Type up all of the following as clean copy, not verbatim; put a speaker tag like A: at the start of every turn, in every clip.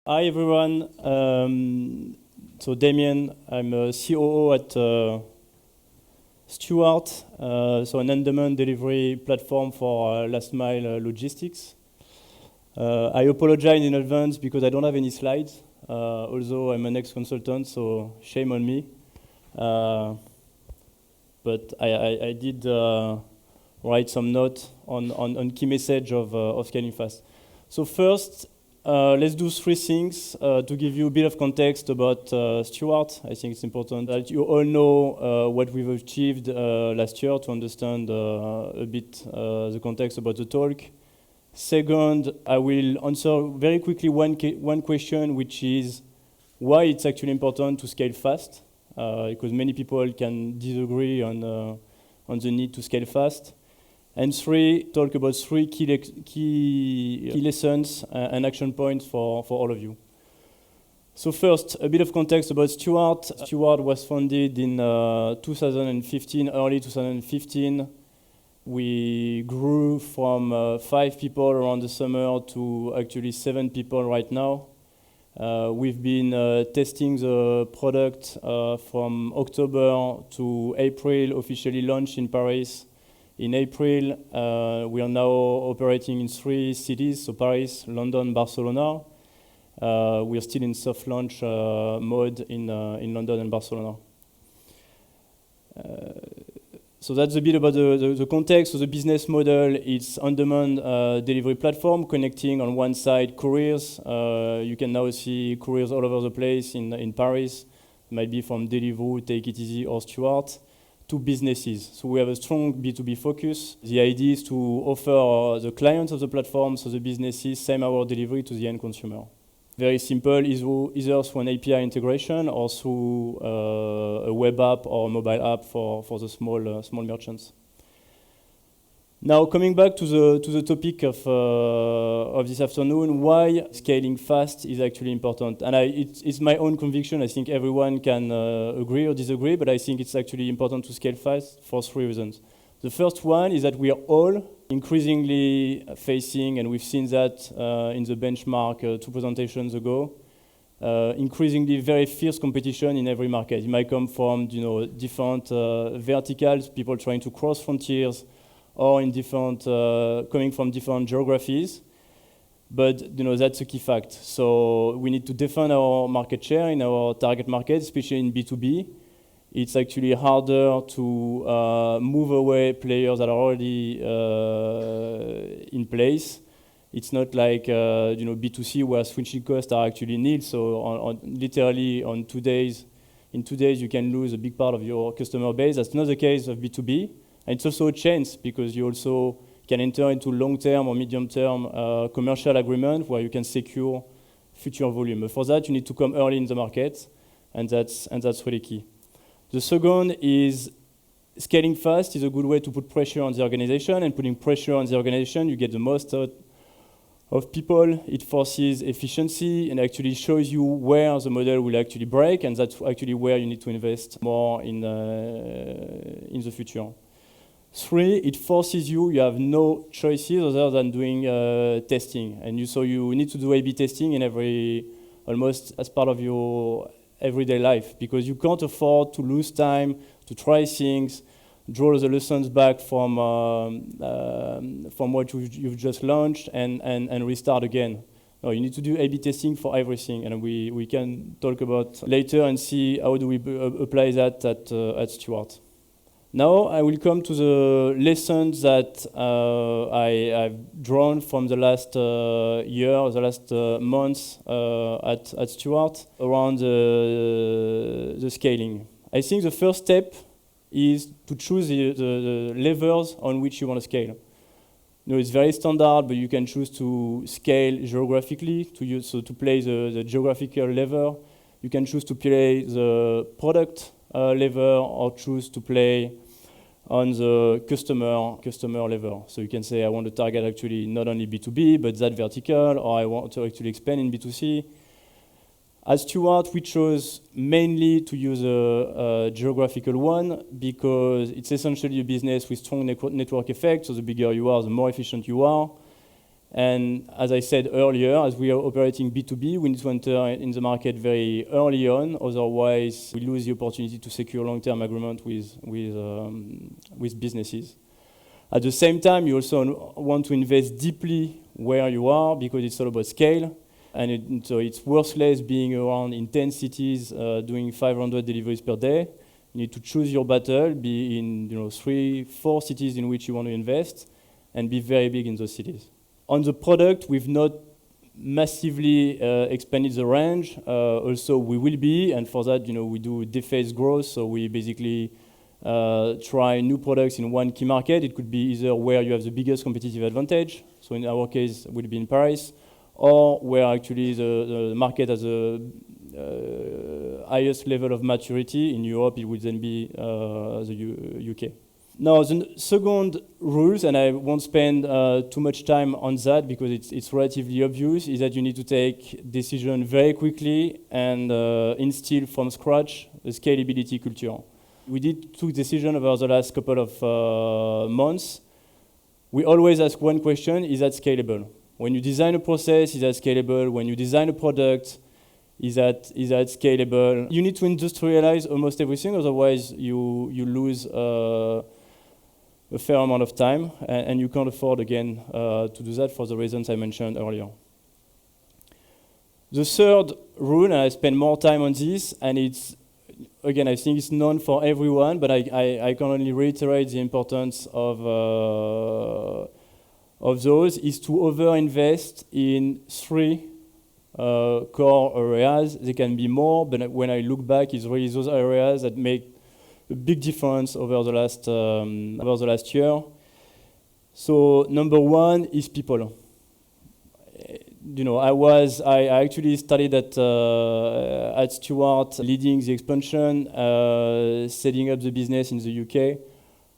A: Hi everyone. So Damien, I'm a COO at Stuart, so an on-demand delivery platform for last mile logistics. I apologize in advance because I don't have any slides, although I'm an ex-consultant, so shame on me. But I did write some notes on key message of scaling fast. So first, let's do three things to give you a bit of context about Stuart. I think it's important that you all know what we've achieved last year to understand a bit the context about the talk. Second, I will answer very quickly one question, which is why it's actually important to scale fast, because many people can disagree on the need to scale fast. And three, talk about three key lessons and action points for all of you. So first, a bit of context about Stuart. Stuart was founded in 2015, early 2015. We grew from 5 people around the summer to actually 7 people right now. We've been testing the product from October to April, officially launched in Paris. In April, we are now operating in 3 cities, so Paris, London, Barcelona. We are still in soft launch mode in London and Barcelona. So that's a bit about the context. So the business model, it's on-demand delivery platform connecting on one side couriers. You can now see couriers all over the place in Paris. It might be from Deliveroo, Take It Easy, or Stuart, to businesses. So we have a strong B2B focus. The idea is to offer the clients of the platform, so the businesses, same-hour delivery to the end consumer. Very simple, either through an API integration or through a web app or a mobile app for the small merchants. Now, coming back to the topic of this afternoon, why scaling fast is actually important. And it's my own conviction. I think everyone can agree or disagree, but I think it's actually important to scale fast for 3 reasons. The first one is that we are all increasingly facing, and we've seen that in the benchmark 2 presentations ago, increasingly very fierce competition in every market. It might come from different verticals, people trying to cross frontiers, or in coming from different geographies. But that's a key fact. So we need to defend our market share in our target market, especially in B2B. It's actually harder to move away players that are already in place. It's not like B2C where switching costs are actually nil. So literally in 2 days you can lose a big part of your customer base. That's not the case of B2B. And it's also a chance because you also can enter into long-term or medium-term commercial agreement where you can secure future volume. But for that, you need to come early in the market, and that's really key. The second is scaling fast is a good way to put pressure on the organization, and putting pressure on the organization, you get the most out of people. It forces efficiency and actually shows you where the model will actually break, and that's actually where you need to invest more in the future. 3, it forces you have no choices other than doing testing. And so you need to do A/B testing in almost as part of your everyday life, because you can't afford to lose time to try things, draw the lessons back from what you've just launched and restart again. No, you need to do A/B testing for everything, and we can talk about later and see how do we apply that at Stuart. Now I will come to the lessons that I've drawn from the last year, the last months at Stuart around the scaling. I think the first step is to choose the levers on which you want to scale. It's very standard, but you can choose to scale geographically, to play the geographical lever. You can choose to play the product lever, or choose to play on the customer level. So you can say, I want to target actually not only B2B, but that vertical, or I want to actually expand in B2C. As Stuart, we chose mainly to use a geographical one because it's essentially a business with strong network effect. So the bigger you are, the more efficient you are. And as I said earlier, as we are operating B2B, we need to enter in the market very early on. Otherwise, we lose the opportunity to secure long-term agreement with businesses. At the same time, you also want to invest deeply where you are because it's all about scale. And so it's worthless being around in 10 cities doing 500 deliveries per day. You need to choose your battle, be in 3-4 cities in which you want to invest, and be very big in those cities. On the product, we've not massively expanded the range. Also, we will be, and for that, we do dephased growth. So we basically try new products in one key market. It could be either where you have the biggest competitive advantage. So in our case, it will be in Paris, or where actually the market has a highest level of maturity. In Europe, it would then be the UK. Now, the second rules, and I won't spend too much time on that because it's relatively obvious, is that you need to take decisions very quickly and instill from scratch a scalability culture. We took decisions over the last couple of months. We always ask one question: is that scalable? When you design a process, is that scalable? When you design a product, is that scalable? You need to industrialize almost everything, otherwise you lose a fair amount of time, and you can't afford, again, to do that for the reasons I mentioned earlier. The third rule, and I spend more time on this, and it's, again, I think it's known for everyone, but I can only reiterate the importance of those, is to overinvest in 3 core areas. There can be more, but when I look back, it's really those areas that make a big difference over the last year. So number 1 is people. I actually studied at Stuart, leading the expansion, setting up the business in the UK.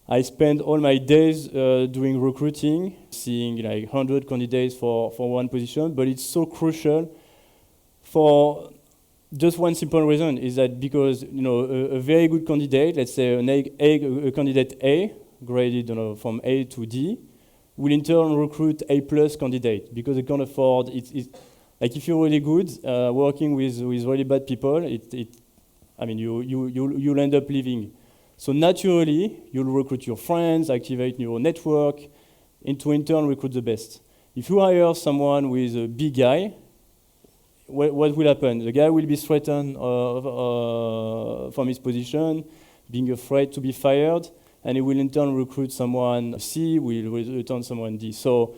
A: I spent all my days doing recruiting, seeing 100 candidates for one position, but it's so crucial for just one simple reason, is that because a very good candidate, let's say a candidate A, graded from A to D, will in turn recruit A+ candidate because they can't afford it. Like if you're really good working with really bad people, you'll end up leaving. So naturally, you'll recruit your friends, activate your network, and to in turn recruit the best. If you hire someone with a big guy, what will happen? The guy will be threatened from his position, being afraid to be fired, and he will in turn recruit someone C, will return someone D. So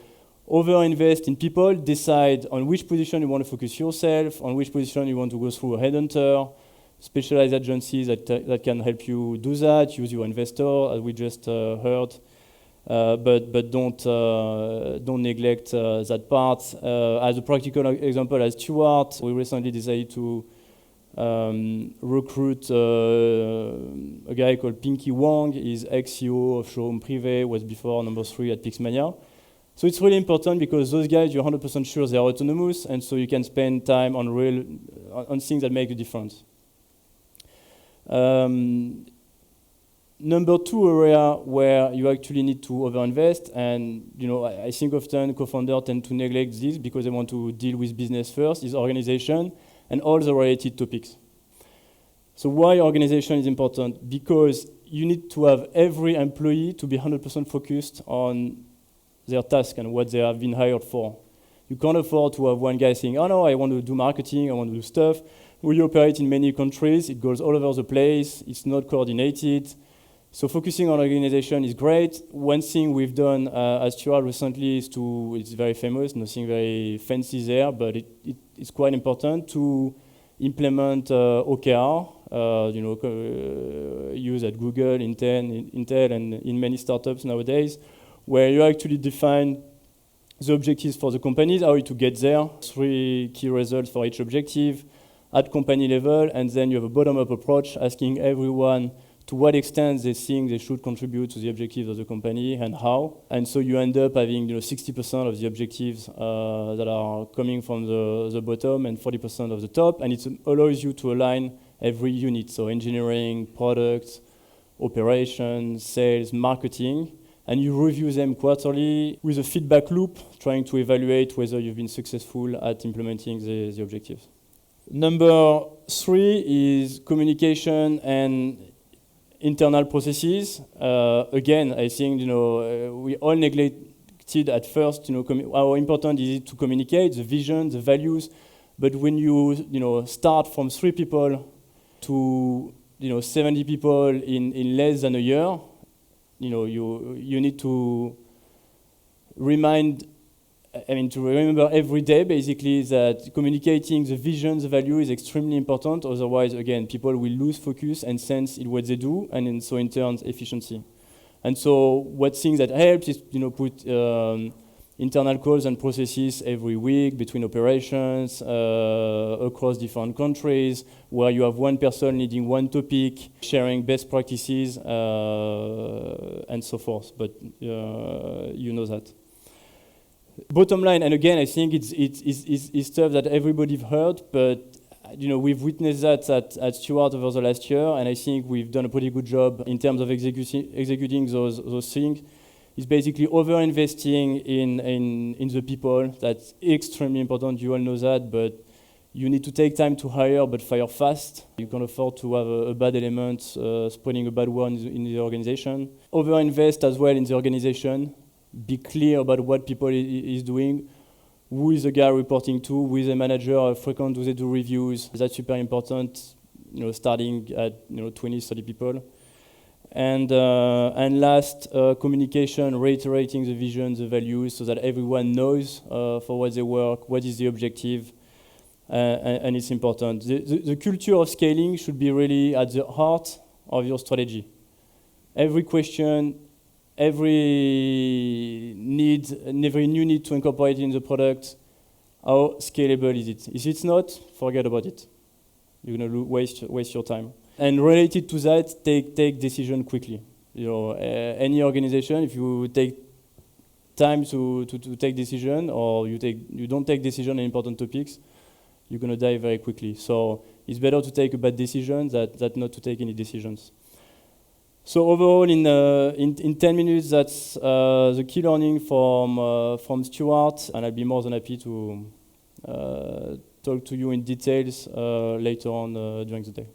A: overinvest in people, decide on which position you want to focus yourself, on which position you want to go through a headhunter, specialized agencies that can help you do that, use your investor, as we just heard, but don't neglect that part. As a practical example, at Stuart, we recently decided to recruit a guy called Pinky Wang. He's ex-CEO of Showroom Privé, was before number 3 at Pixmania. So it's really important because those guys, you're 100% sure they are autonomous, and so you can spend time on things that make a difference. Number 2 area where you actually need to overinvest, and I think often co-founders tend to neglect this because they want to deal with business first, is organization and all the related topics. So why organization is important? Because you need to have every employee to be 100% focused on their task and what they have been hired for. You can't afford to have one guy saying, oh no, I want to do marketing, I want to do stuff. We operate in many countries, it goes all over the place, it's not coordinated. So focusing on organization is great. One thing we've done as Stuart recently is it's very famous, nothing very fancy there, but it's quite important to implement OKR, used at Google, Intel, and in many startups nowadays, where you actually define the objectives for the companies, how to get there, 3 key results for each objective at company level, and then you have a bottom-up approach, asking everyone to what extent they think they should contribute to the objectives of the company and how. And so you end up having 60% of the objectives that are coming from the bottom and 40% of the top, and it allows you to align every unit, so engineering, products, operations, sales, marketing, and you review them quarterly with a feedback loop, trying to evaluate whether you've been successful at implementing the objectives. Number 3 is communication and internal processes. Again, I think we all neglected at first. How important is it to communicate the vision, the values? But when you start from 3 people to 70 people in less than a year, you need to remember every day basically that communicating the vision, the value is extremely important. Otherwise, again, people will lose focus and sense in what they do, and so in turn efficiency. And so what things that helps is put internal calls and processes every week between operations across different countries, where you have one person leading one topic, sharing best practices, and so forth. But you know that. Bottom line, and again, I think it's stuff that everybody's heard, but we've witnessed that at Stuart over the last year, and I think we've done a pretty good job in terms of executing those things. It's basically over-investing in the people. That's extremely important. You all know that, but you need to take time to hire, but fire fast. You can't afford to have a bad element, spreading a bad word in the organization. Over-invest as well in the organization. Be clear about what people is doing. Who is the guy reporting to? Who is the manager? How frequent do they do reviews? That's super important. Starting at 20, 30 people. And last, communication, reiterating the vision, the values, so that everyone knows for what they work, what is the objective, and it's important. The culture of scaling should be really at the heart of your strategy. Every question, every need, and every new need to incorporate in the product, how scalable is it? If it's not, forget about it. You're going to waste your time. And related to that, take decision quickly. Any organization, if you take time to take decision, or you don't take decision on important topics, you're going to die very quickly. So it's better to take a bad decision than not to take any decisions. So overall, in 10 minutes, that's the key learning from Stuart, and I'll be more than happy to talk to you in details later on during the day.